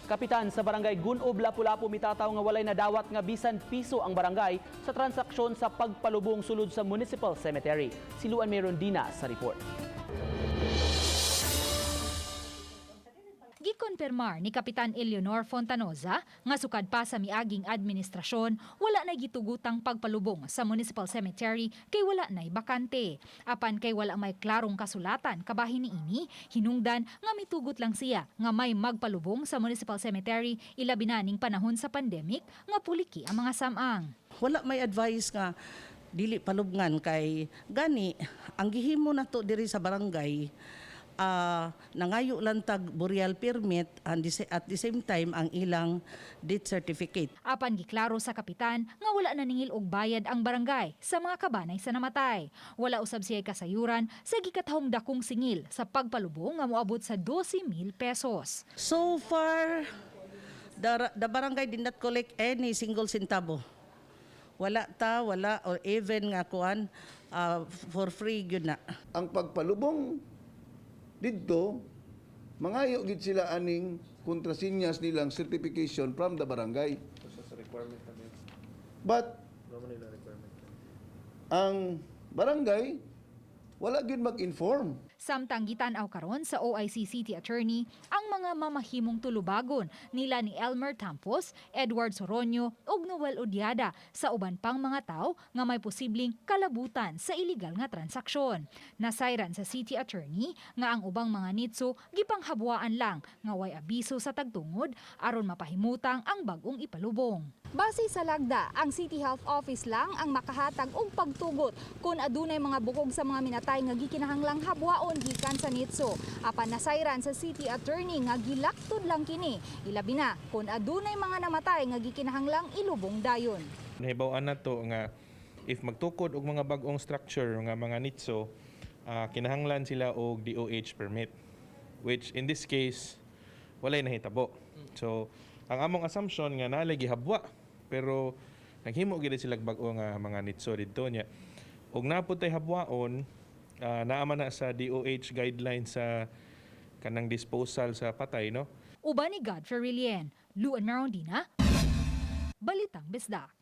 Kapitan sa barangay Gunob, Lapu-Lapu mitataw nga walay nadawat nga bisan piso ang barangay sa transaksyon sa pagpalubong sulod sa Municipal Cemetery. Si Luan Merondina sa report. Gikonfirmar ni Kapitan Eleanor Fontanoza nga sukad pa sa miaging administrasyon, wala na gitugutang pagpalubong sa Municipal Cemetery kay wala na'y bakante. Apan kay wala may klarong kasulatan kabahin niini, hinungdan nga mitugot lang siya nga may magpalubong sa Municipal Cemetery ilabi na ning panahon sa pandemic nga puliki ang mga samang. Wala may advice nga dili palubngan kay gani ang gihimo nato diri sa barangay. Nangayo lang tag burial permit and at the same time ang ilang death certificate. Apan giklaro sa kapitan nga wala na ningil og bayad ang barangay sa mga kabanay sa namatay. Wala usab siya kasayuran sa gikatahong dakong singil sa pagpalubong nga moabot sa 12,000 pesos. So far, the barangay did not collect any single centavo. Wala or even nga kuan for free gyud na. Ang pagpalubong dito, mangayo gid sila aning kontrasinyas nilang certification from the barangay. But ang barangay wala gid mag-inform. Samtang gitanaw karon sa OIC City Attorney ang mga mamahimong tulubagon nila ni Elmer Tampos, Edward Soronio ug Noel Odiada sa uban pang mga tao nga may posibleng kalabutan sa illegal nga transaksyon. Nasayran sa City Attorney nga ang ubang mga nitso gipanghabwaan lang nga way abiso sa tagtungod aron mapahimutang ang bag-ong ipalubong. Base sa lagda, ang City Health Office lang ang makahatag og pagtugot kung adunay mga bukog sa mga minatay nga gikinahanglang habwaon gikan sa nitso. Apan nasayran sa City Attorney nga gilaktod lang kini, ilabi na kung adunay mga namatay nga gikinahanglang ilubong dayon. Nahibaw-an na to nga if magtukod og mga bag-ong structure nga mga nitso, kinahanglan sila og DOH permit, which in this case walay nahitabo. So ang among assumption nga naay gihabwa pero naghimo gid sila bag-o nga mga nitso didto nya. Og naputay habwaon, naama na sa DOH guidelines sa kanang disposal sa patay, no? Uban ni Godfrey Rilien, Luan Merondina, Balitang Bisdak.